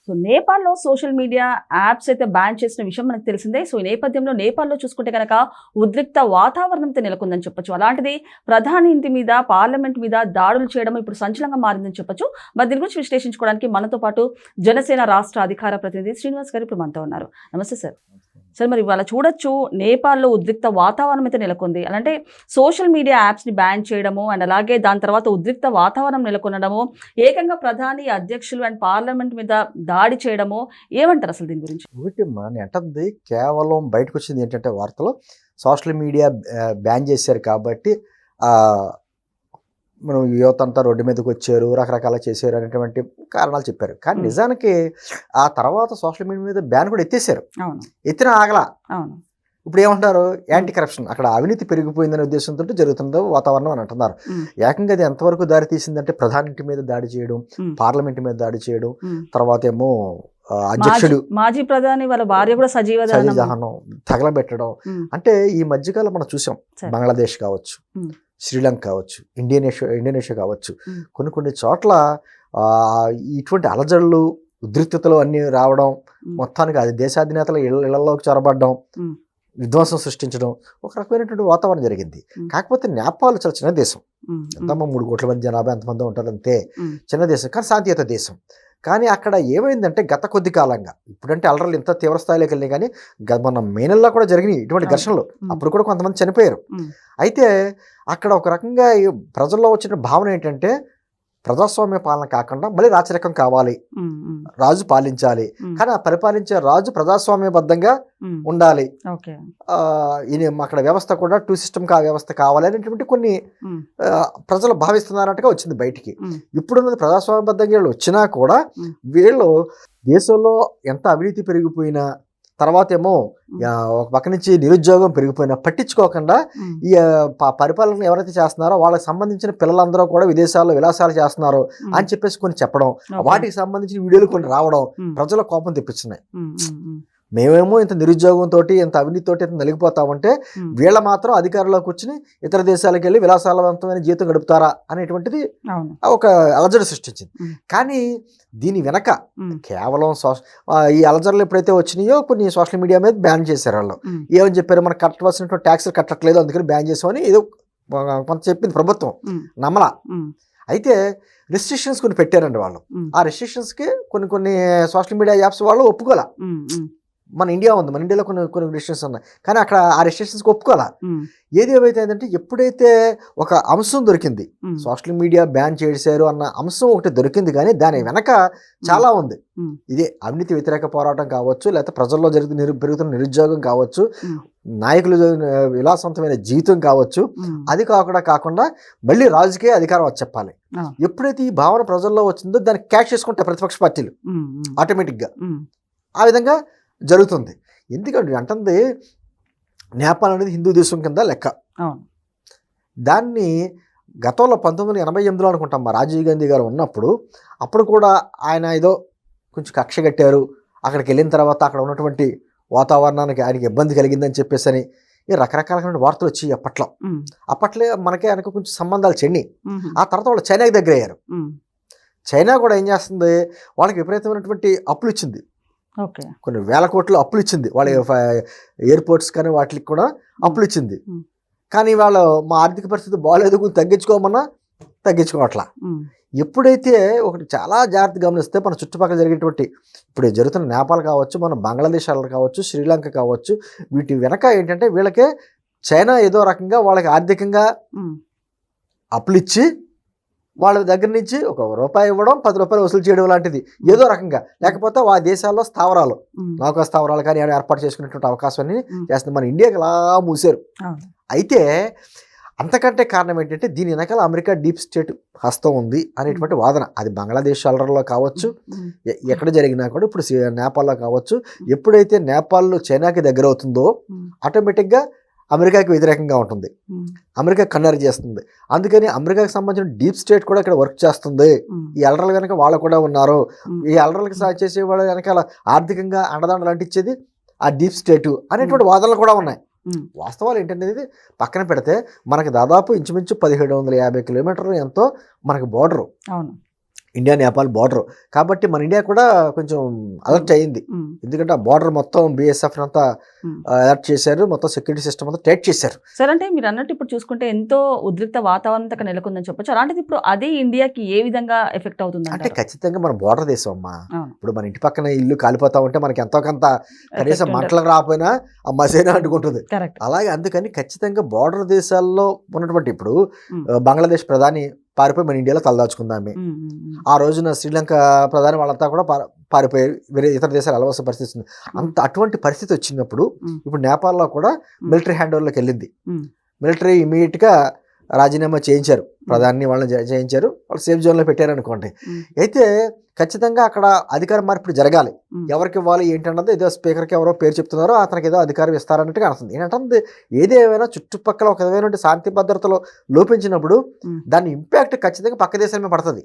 So నేపాల్‌లో social media apps అయితే ban చేసిన విషయం మనకు తెలిసిందే. సో ఈ నేపథ్యంలో నేపాల్‌లో చూసుకుంటే గనక ఉద్రిక్త వాతావరణం అయితే నెలకొందని చెప్పొచ్చు. అలాంటిది ప్రధాని ఇంటి మీద, పార్లమెంట్ మీద దాడులు చేయడం ఇప్పుడు సంచలనంగా మారిందని చెప్పొచ్చు. మరి దీని గురించి విశ్లేషించుకోవడానికి మనతో పాటు జనసేన రాష్ట్ర అధికార ప్రతినిధి శ్రీనివాస్ గారు ఇప్పుడు మనతో ఉన్నారు. నమస్తే సార్. సార్ మరి ఇవాళ చూడొచ్చు నేపాల్‌లో ఉద్రిక్త వాతావరణం అయితే నెలకొంది. అలాంటే సోషల్ మీడియా యాప్స్‌ని బ్యాన్ చేయడము అండ్ అలాగే దాని తర్వాత ఉద్రిక్త వాతావరణం నెలకొనడము, ఏకంగా ప్రధాని, అధ్యక్షులు అండ్ పార్లమెంట్ మీద దాడి చేయడము ఏమంటారు అసలు దీని గురించి? ఒకటమ్మా నేటంది కేవలం బయటకొచ్చింది ఏంటంటే వార్తలో సోషల్ మీడియా బ్యాన్ చేశారు కాబట్టి మనం యువత అంతా రోడ్డు మీదకి వచ్చారు, రకరకాల చేశారు అనేటువంటి కారణాలు చెప్పారు. కానీ నిజానికి ఆ తర్వాత సోషల్ మీడియా మీద బ్యాన్ కూడా ఎత్తేసారు. ఎత్తిన ఆగలా. ఇప్పుడు ఏమంటారు, యాంటీ కరప్షన్, అక్కడ అవినీతి పెరిగిపోయిందనే ఉద్దేశంతో జరుగుతుందో వాతావరణం అని అంటున్నారు. ఏకంగా అది ఎంతవరకు దారి తీసిందంటే ప్రధాని మీద దాడి చేయడం, పార్లమెంట్ మీద దాడి చేయడం, తర్వాత ఏమో అధ్యక్షుడు మాజీ ప్రధాని వాళ్ళ భార్య కూడా సజీవ దహనం తగలబెట్టడం. అంటే ఈ మధ్యకాలం మనం చూసాం, బంగ్లాదేశ్ కావచ్చు, శ్రీలంక కావచ్చు, ఇండోనేషియా కావచ్చు, కొన్ని చోట్ల ఇటువంటి అలజడులు, ఉద్రిక్తతలు అన్నీ రావడం, మొత్తానికి అది దేశాధినేతల ఇళ్లలోకి చొరబడడం, విధ్వంసం సృష్టించడం, ఒక రకమైనటువంటి వాతావరణం జరిగింది. కాకపోతే నేపాల్ చాలా చిన్న దేశం, ఎంతమ్మా 3 కోట్ల మంది జనాభా ఎంతమంది ఉంటారు, అంతే చిన్న దేశం, కానీ శాంతియుత దేశం. కానీ అక్కడ ఏమైందంటే గత కొద్ది కాలంగా, ఇప్పుడంటే అలరలు ఇంత తీవ్ర స్థాయిలోకి వెళ్ళినాయి, కానీ మన మే నెలలో కూడా జరిగినాయి ఇటువంటి ఘర్షణలు. అప్పుడు కూడా కొంతమంది చనిపోయారు. అయితే అక్కడ ఒక రకంగా ప్రజల్లో వచ్చిన భావన ఏంటంటే ప్రజాస్వామ్య పాలన కాకుండా మళ్ళీ రాచరికం కావాలి, రాజు పాలించాలి, కానీ ఆ పరిపాలించే రాజు ప్రజాస్వామ్యబద్ధంగా ఉండాలి, అక్కడ వ్యవస్థ కూడా 2 సిస్టమ్ వ్యవస్థ కావాలి అనేటువంటి కొన్ని ప్రజలు భావిస్తున్నారట్టుగా వచ్చింది బయటికి. ఇప్పుడున్నది ప్రజాస్వామ్యబద్ధంగా వీళ్ళు వచ్చినా కూడా వీళ్ళు దేశంలో ఎంత అవినీతి పెరిగిపోయినా, తర్వాత ఏమో ఒక పక్క నుంచి నిరుద్యోగం పెరిగిపోయినా పట్టించుకోకుండా ఈ పరిపాలన ఎవరైతే చేస్తున్నారో వాళ్ళకి సంబంధించిన పిల్లలందరూ కూడా విదేశాల్లో విలాసాలు చేస్తున్నారు అని చెప్పేసి కొన్ని చెప్పడం, వాటికి సంబంధించిన వీడియోలు కొన్ని రావడం ప్రజల కోపం తెప్పిస్తున్నాయి. మేమేమో ఇంత నిరుద్యోగంతో, ఇంత అవినీతితో ఇంత నలిగిపోతామంటే వీళ్ళ మాత్రం అధికారంలోకి వచ్చి ఇతర దేశాలకు వెళ్ళి విలాసాలవంతమైన జీవితం గడుపుతారా అనేటువంటిది ఒక అలజడి సృష్టించింది. కానీ దీని వెనక కేవలం ఈ అలజడులు ఎప్పుడైతే వచ్చినాయో కొన్ని సోషల్ మీడియా మీద బ్యాన్ చేశారు. వాళ్ళు ఏమని చెప్పారు, మనకు కట్టవలసినటువంటి ట్యాక్స్ కట్టట్లేదు, అందుకని బ్యాన్ చేసామని ఏదో కొంత చెప్పింది ప్రభుత్వం, నమ్మలా. అయితే రెస్ట్రిక్షన్స్ కొన్ని పెట్టారండి వాళ్ళు. ఆ రెస్ట్రిక్షన్స్కి కొన్ని సోషల్ మీడియా యాప్స్ వాళ్ళు ఒప్పుకోలే. మన ఇండియా ఉంది, మన ఇండియాలో కొన్ని రెస్ట్రిక్షన్స్ ఉన్నాయి, కానీ అక్కడ ఆ రెస్ట్రిక్షన్స్కి ఒప్పుకోవాలా. ఏది ఏమైతే ఏంటంటే ఎప్పుడైతే ఒక అంశం దొరికింది, సోషల్ మీడియా బ్యాన్ చేశారు అన్న అంశం ఒకటి దొరికింది, కానీ దాని వెనక చాలా ఉంది. ఇదే అవినీతి వ్యతిరేక పోరాటం కావచ్చు, లేకపోతే ప్రజల్లో పెరుగుతున్న నిరుద్యోగం కావచ్చు, నాయకులు విలాసవంతమైన జీవితం కావచ్చు, అది కాకుండా మళ్ళీ రాజకీయ అధికారం వచ్చి చెప్పాలి. ఎప్పుడైతే ఈ భావన ప్రజల్లో వచ్చిందో దాన్ని క్యాష్ చేసుకుంటాయి ప్రతిపక్ష పార్టీలు ఆటోమేటిక్గా. ఆ విధంగా జరుగుతుంది. ఎందుకంటే అంటుంది నేపాల్ అనేది హిందూ దేశం కింద లెక్క. దాన్ని గతంలో 1988లో అనుకుంటాం మా రాజీవ్ గాంధీ గారు ఉన్నప్పుడు, అప్పుడు కూడా ఆయన ఏదో కొంచెం కక్ష కట్టారు. అక్కడికి వెళ్ళిన తర్వాత అక్కడ ఉన్నటువంటి వాతావరణానికి ఆయనకి ఇబ్బంది కలిగిందని చెప్పేసి రకరకాలైన వార్తలు వచ్చి అప్పట్లో మనకే ఆయనకు కొంచెం సంబంధాలు చెండి. ఆ తర్వాత వాళ్ళు చైనాకి దగ్గర అయ్యారు. చైనా కూడా ఏం చేస్తుంది, వాళ్ళకి విపరీతమైనటువంటి అప్పులు ఇచ్చింది, కొన్ని వేల కోట్లు అప్పులు ఇచ్చింది, వాళ్ళ ఎయిర్పోర్ట్స్ కానీ వాటికి కూడా అప్పులు ఇచ్చింది. కానీ వాళ్ళు మా ఆర్థిక పరిస్థితి బాగాలేదు, తగ్గించుకోమన్నా తగ్గించుకోవట్లా. ఎప్పుడైతే ఒకటి చాలా జాగ్రత్తగా గమనిస్తే మన చుట్టుపక్కల జరిగేటువంటి ఇప్పుడు జరుగుతున్న నేపాల్ కావచ్చు, మన బంగ్లాదేశ్ కావచ్చు, శ్రీలంక కావచ్చు, వీటి వెనక ఏంటంటే వీళ్ళకే చైనా ఏదో రకంగా వాళ్ళకి ఆర్థికంగా అప్పులు ఇచ్చి వాళ్ళ దగ్గర నుంచి ₹1 ఇవ్వడం, ₹10 వసూలు చేయడం లాంటిది ఏదో రకంగా, లేకపోతే ఆ దేశాల్లో స్థావరాలు, నౌకా స్థావరాలు కానీ ఏర్పాటు చేసుకునేటువంటి అవకాశాన్ని చేస్తుంది. మన ఇండియాకి అలా మూసారు. అయితే అంతకంటే కారణం ఏంటంటే దీని వెనకాల అమెరికా డీప్ స్టేట్ హస్తం ఉంది అనేటువంటి వాదన. అది బంగ్లాదేశ్ అలర్లో కావచ్చు, ఎక్కడ జరిగినా కూడా, ఇప్పుడు నేపాల్లో కావచ్చు. ఎప్పుడైతే నేపాల్ చైనాకి దగ్గర అవుతుందో ఆటోమేటిక్గా అమెరికాకి వ్యతిరేకంగా ఉంటుంది, అమెరికా కన్నెర చేస్తుంది. అందుకని అమెరికాకి సంబంధించిన డీప్ స్టేట్ కూడా ఇక్కడ వర్క్ చేస్తుంది. ఈ అలర్ల వెనక వాళ్ళు కూడా ఉన్నారు. ఈ అలర్లకి చేసే వాళ్ళ వెనకాల ఆర్థికంగా అండదండలు అంటించేది ఆ డీప్ స్టేట్ అనేటువంటి వాదనలు కూడా ఉన్నాయి. వాస్తవాలు ఏంటనేది పక్కన పెడితే మనకి దాదాపు ఇంచుమించు 1750 కిలోమీటర్లు ఎంతో మనకి బోర్డరు. India Nepal border. కాబట్టి మన ఇండియా కూడా కొంచెం అలర్ట్ అయ్యింది. ఎందుకంటే ఆ బార్డర్ మొత్తం BSF అంతా అలర్ట్ చేశారు, మొత్తం సెక్యూరిటీ సిస్టమ్ అంతా టైట్ చేశారు. సార్ అంటే మీరు అన్నట్టు ఇప్పుడు చూసుకుంటే ఎంతో ఉద్రిక్త వాతావరణం అక్కడ నెలకొందని చెప్పొచ్చు. అలాంటిది ఇప్పుడు అదే ఇండియాకి ఏ విధంగా ఎఫెక్ట్ అవుతుంది అంటే ఖచ్చితంగా మన బార్డర్ దేశం అమ్మా. ఇప్పుడు మన ఇంటి పక్కన ఇల్లు కాలిపోతా ఉంటే మనకి ఎంతో కొంత కనీసం మంటలకు రాకపోయినా ఆ మసైనా అంటుకుంటుంది. అలాగే అందుకని ఖచ్చితంగా బార్డర్ దేశాల్లో ఉన్నటువంటి ఇప్పుడు బంగ్లాదేశ్ ప్రధాని పారిపోయి మన ఇండియాలో తలదాచుకుందామే. ఆ రోజున శ్రీలంక ప్రధాని వాళ్ళంతా కూడా పారిపోయి వేరే ఇతర దేశాలు అలవలసిన పరిస్థితి ఉంది. అటువంటి పరిస్థితి వచ్చినప్పుడు ఇప్పుడు నేపాల్లో కూడా మిలిటరీ హ్యాండ్ ఓవర్లోకి వెళ్ళింది. మిలిటరీ ఇమీడియట్గా రాజీనామా చేయించారు, ప్రధాని వాళ్ళని చేయించారు, వాళ్ళు సేఫ్ జోన్లో పెట్టారు అనుకోండి. అయితే ఖచ్చితంగా అక్కడ అధికార మార్పిడి జరగాలి. ఎవరికి ఇవ్వాలి ఏంటన్నది ఏదో స్పీకర్కి ఎవరో పేరు చెప్తున్నారో అతనికి ఏదో అధికారం ఇస్తారన్నట్టుగా అనిపిస్తుంది. ఏంటంటే ఏదేమైనా చుట్టుపక్కల ఒక విధమైన శాంతి భద్రతలో లోపించినప్పుడు దాని ఇంపాక్ట్ ఖచ్చితంగా పక్క దేశాల మీద పడుతుంది.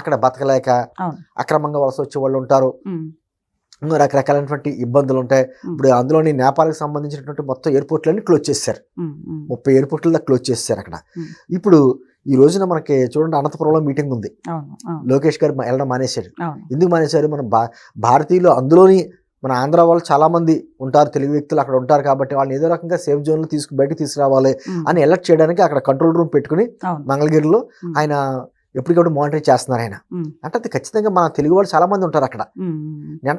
అక్కడ బతకలేక అక్రమంగా వలస వచ్చే వాళ్ళు ఉంటారు, రకరకాలైనటువంటి ఇబ్బందులు ఉంటాయి. ఇప్పుడు అందులోని నేపాల్కి సంబంధించినటువంటి మొత్తం ఎయిర్పోర్ట్లన్నీ క్లోజ్ చేశారు, 30 ఎయిర్పోర్ట్ల దాకా క్లోజ్ చేశారు అక్కడ. ఇప్పుడు ఈ రోజున మనకి చూడండి అనంతపురంలో మీటింగ్ ఉంది, లోకేష్ గారు వెళ్ళడం మానేశారు. ఎందుకు మానేశారు? మన భారతీయులు అందులోని మన ఆంధ్ర వాళ్ళు చాలా మంది ఉంటారు, తెలుగు వ్యక్తులు అక్కడ ఉంటారు కాబట్టి వాళ్ళని ఏదో రకంగా సేఫ్ జోన్లో బయటకు తీసుకురావాలి అని అలర్ట్ చేయడానికి అక్కడ కంట్రోల్ రూమ్ పెట్టుకుని మంగళగిరిలో ఆయన ఎప్పటికప్పుడు మానిటరింగ్ చేస్తున్నారు ఆయన. అంటే అది ఖచ్చితంగా మన తెలుగు వాళ్ళు చాలా మంది ఉంటారు అక్కడ.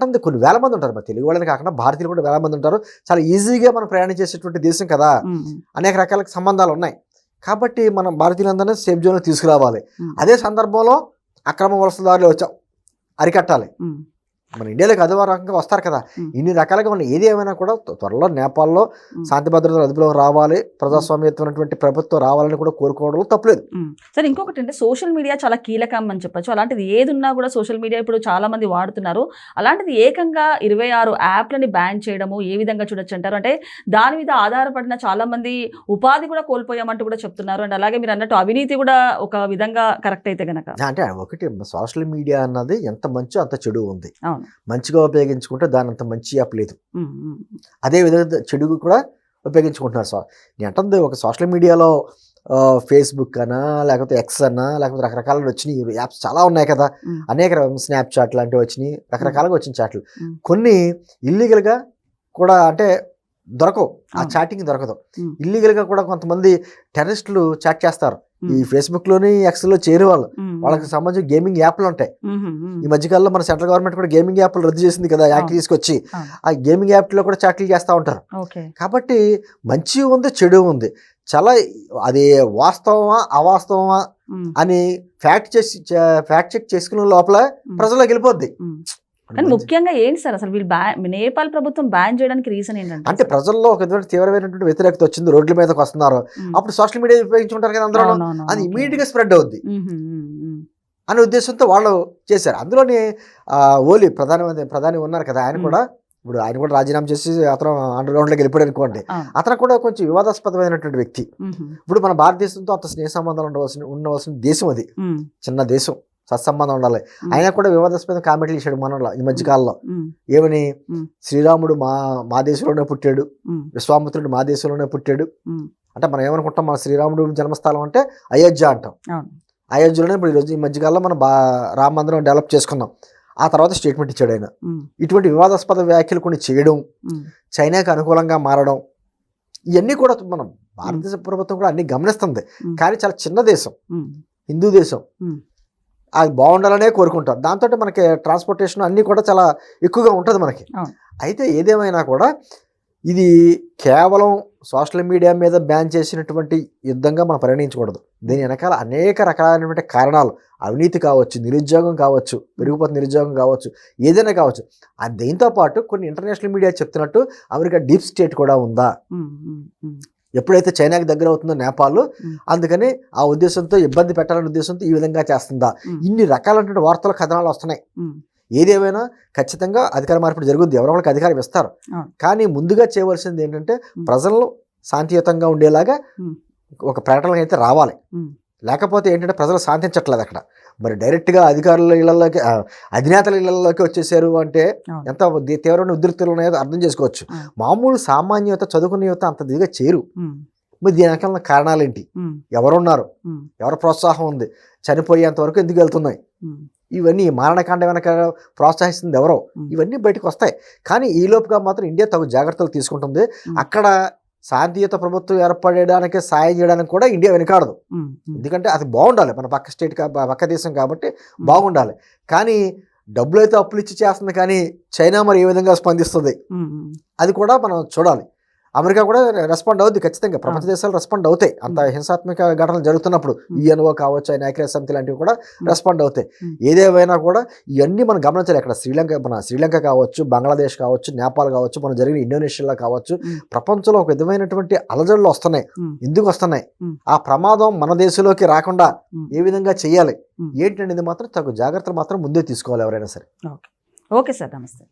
అంటే కొన్ని వేల మంది ఉంటారు, మన తెలుగు వాళ్ళని కాకుండా భారతీయులు కూడా వేల మంది ఉంటారు. చాలా ఈజీగా మనం ప్రయాణం చేసేటువంటి దేశం కదా, అనేక రకాల సంబంధాలు ఉన్నాయి. కాబట్టి మనం భారతీయులందరినీ సేఫ్ జోన్లో తీసుకురావాలి. అదే సందర్భంలో అక్రమ వలసదారులు అరికట్టాలి. మన ఇండియాలోకి అదే రకంగా వస్తారు కదా, ఇన్ని రకాలుగా మనం ఏది ఏమైనా కూడా త్వరలో నేపాల్లో శాంతి భద్రతలు అదుపులోకి రావాలి, ప్రజాస్వామ్యమైనటువంటి ప్రభుత్వం రావాలని కూడా కోరుకోవడంలో తప్పలేదు. సరే, ఇంకొకటి అంటే సోషల్ మీడియా చాలా కీలకం అని చెప్పొచ్చు. అలాంటిది ఏది ఉన్నా కూడా సోషల్ మీడియా ఇప్పుడు చాలా మంది వాడుతున్నారు. అలాంటిది ఏకంగా 26 యాప్లని బ్యాన్ చేయడము ఏ విధంగా చూడొచ్చు అంటారు? అంటే దాని మీద ఆధారపడిన చాలా మంది ఉపాధి కూడా కోల్పోయామంటూ కూడా చెప్తున్నారు. అండ్ అలాగే మీరు అన్నట్టు అవినీతి కూడా ఒక విధంగా కరెక్ట్ అయితే గనక, అంటే ఒకటి సోషల్ మీడియా అన్నది ఎంత మంచో అంత చెడు ఉంది. మంచిగా ఉపయోగించుకుంటే దాని అంత మంచి యాప్ లేదు, అదే విధంగా చెడు కూడా ఉపయోగించుకుంటున్నారు. నేను అంటుంది ఒక సోషల్ మీడియాలో ఫేస్బుక్ అనా లేకపోతే ఎక్స్ అన్నా లేకపోతే రకరకాల వచ్చినాయి యాప్స్ చాలా ఉన్నాయి కదా, అనేక స్నాప్చాట్ లాంటివి వచ్చినాయి, రకరకాలుగా వచ్చిన చాట్లు. కొన్ని ఇల్లీగల్గా కూడా అంటే దొరకవు, ఆ చాటింగ్ దొరకదు. ఇల్లీగల్గా కూడా కొంతమంది టెర్రరిస్టులు చాట్ చేస్తారు ఈ ఫేస్బుక్లోని ఎక్స్లో చేరే వాళ్ళకి సంబంధించిన గేమింగ్ యాప్లు ఉంటాయి. ఈ మధ్యకాలంలో మన సెంట్రల్ గవర్నమెంట్ కూడా గేమింగ్ యాప్లు రద్దు చేసింది కదా, యాక్ట్ తీసుకొచ్చి ఆ గేమింగ్ యాప్లో కూడా చాట్లు చేస్తూ ఉంటారు. కాబట్టి మంచి ఉంది చెడు ఉంది, చాలా అది వాస్తవమా అవాస్తవమా అని ఫ్యాక్ట్ చెక్ చేసుకునే లోపల ప్రజల్లోకి వెళ్ళిపోద్ది. కానీ ముఖ్యంగా ఏంటి సార్ అసలు వీళ్ళు నేపాల్ ప్రభుత్వం బ్యాన్ చేయడానికి రీజన్ ఏంటంటే, అంటే ప్రజల్లో ఒక తీవ్రమైనటువంటి వ్యతిరేకత వచ్చింది, రోడ్ల మీదకి వస్తున్నారు, అప్పుడు సోషల్ మీడియా ఉపయోగించుకుంటారు కదా అందరూ, అది ఇమీడియట్ గా స్ప్రెడ్ అవుద్ది అనే ఉద్దేశంతో వాళ్ళు చేశారు. అందులోని ఓలీ ప్రధాని ఉన్నారు కదా, ఆయన కూడా రాజీనామా చేసి అతను అండర్ గ్రౌండ్ లోకి వెళ్ళిపోయాడు అనుకోండి. అతను కూడా కొంచెం వివాదాస్పదమైనటువంటి వ్యక్తి. ఇప్పుడు మన భారతదేశంతో అంత స్నేహ సంబంధాలు ఉండవలసిన దేశం, అది చిన్న దేశం, సత్సంబంధం ఉండాలి. అయినా కూడా వివాదాస్పద కామెంట్లు చేశాడు మనలో ఈ మధ్యకాలంలో. ఏమని, శ్రీరాముడు మా దేశంలోనే పుట్టాడు, విశ్వామిత్రుడు మా దేశంలోనే పుట్టాడు. అంటే మనం ఏమనుకుంటాం, మన శ్రీరాముడు జన్మస్థలం అంటే అయోధ్య అంటాం. అయోధ్యలోనే ఇప్పుడు ఈరోజు ఈ మధ్యకాలంలో మనం రామ మందిరం డెవలప్ చేసుకున్నాం. ఆ తర్వాత స్టేట్మెంట్ ఇచ్చాడు ఆయన. ఇటువంటి వివాదాస్పద వ్యాఖ్యలు కొన్ని చేయడం, చైనాకి అనుకూలంగా మారడం, ఇవన్నీ కూడా మనం భారతదేశ ప్రభుత్వం కూడా అన్ని గమనిస్తుంది. కానీ చాలా చిన్న దేశం, హిందూ దేశం, అది బాగుండాలనే కోరుకుంటాం. దాంతో మనకి ట్రాన్స్పోర్టేషన్ అన్నీ కూడా చాలా ఎక్కువగా ఉంటుంది మనకి. అయితే ఏదేమైనా కూడా ఇది కేవలం సోషల్ మీడియా మీద బ్యాన్ చేసినటువంటి యుద్ధంగా మనం పరిగణించకూడదు. దీని వెనకాల అనేక రకాలైనటువంటి కారణాలు, అవినీతి కావచ్చు, నిరుద్యోగం కావచ్చు, పెరిగిపోతున్న నిరుద్యోగం కావచ్చు, ఏదైనా కావచ్చు. దీంతో పాటు కొన్ని ఇంటర్నేషనల్ మీడియా చెప్తున్నట్టు అమెరికా డీప్ స్టేట్ కూడా ఉందా. ఎప్పుడైతే చైనాకి దగ్గర అవుతుందో నేపాల్, అందుకని ఆ ఉద్దేశంతో ఇబ్బంది పెట్టాలనే ఉద్దేశంతో ఈ విధంగా చేస్తుందా, ఇన్ని రకాలైన వార్తలు కథనాలు వస్తున్నాయి. ఏదేమైనా ఖచ్చితంగా అధికార మార్పిడి జరుగుద్ది, ఎవరో వాళ్ళకి అధికారం ఇస్తారు. కానీ ముందుగా చేయవలసింది ఏంటంటే ప్రజల్లో శాంతియుతంగా ఉండేలాగా ఒక ప్రకటన అయితే రావాలి. లేకపోతే ఏంటంటే ప్రజలు శాంతించట్లేదు అక్కడ. మరి డైరెక్ట్గా అధికారుల ఇళ్లలోకి, అధినేతల ఇళ్లలోకి వచ్చేసారు అంటే ఎంత తీవ్రమైన ఉద్రిక్తులు ఉన్నాయో అర్థం చేసుకోవచ్చు. మామూలు సామాన్య యువత, చదువుకున్న యువత అంత దిగా చేరు. మరి దీని వెనకాల కారణాలు ఏంటి, ఎవరున్నారు, ఎవరి ప్రోత్సాహం ఉంది? చనిపోయేంత వరకు ఎందుకు వెళ్తున్నాయి, ఇవన్నీ మారణకాండ వెనక ప్రోత్సహిస్తుంది ఎవరో, ఇవన్నీ బయటకు వస్తాయి. కానీ ఈ లోపుగా మాత్రం ఇండియా తగు జాగ్రత్తలు తీసుకుంటుంది. అక్కడ శాంతియుత ప్రభుత్వం ఏర్పడడానికి సాయం చేయడానికి కూడా ఇండియా వెనకాడదు. ఎందుకంటే అది బాగుండాలి, మన పక్క స్టేట్ పక్క దేశం కాబట్టి బాగుండాలి. కానీ డబ్బులు అయితే అప్పులు ఇచ్చి చేస్తుంది, కానీ చైనా మరి ఏ విధంగా స్పందిస్తుంది అది కూడా మనం చూడాలి. అమెరికా కూడా రెస్పాండ్ అవుద్ది ఖచ్చితంగా, ప్రపంచ దేశాలు రెస్పాండ్ అవుతాయి అంత హింసాత్మక ఘటనలు జరుగుతున్నప్పుడు. యుఎన్ఓ కావచ్చు, ఐక్యరాజ్య సమితి లాంటివి కూడా రెస్పాండ్ అవుతాయి. ఏదేమైనా కూడా ఇవన్నీ మనం గమనించాలి. ఇక్కడ శ్రీలంక కావచ్చు, బంగ్లాదేశ్ కావచ్చు, నేపాల్ కావచ్చు, మనం జరిగిన ఇండోనేషియాలో కావచ్చు, ప్రపంచంలో ఒక విధమైనటువంటి అలజడులు వస్తున్నాయి. ఎందుకు వస్తున్నాయి, ఆ ప్రమాదం మన దేశంలోకి రాకుండా ఏ విధంగా చేయాలి ఏంటనేది మాత్రం తగు జాగ్రత్తలు మాత్రం ముందే తీసుకోవాలి ఎవరైనా సరే. ఓకే సార్, నమస్తే.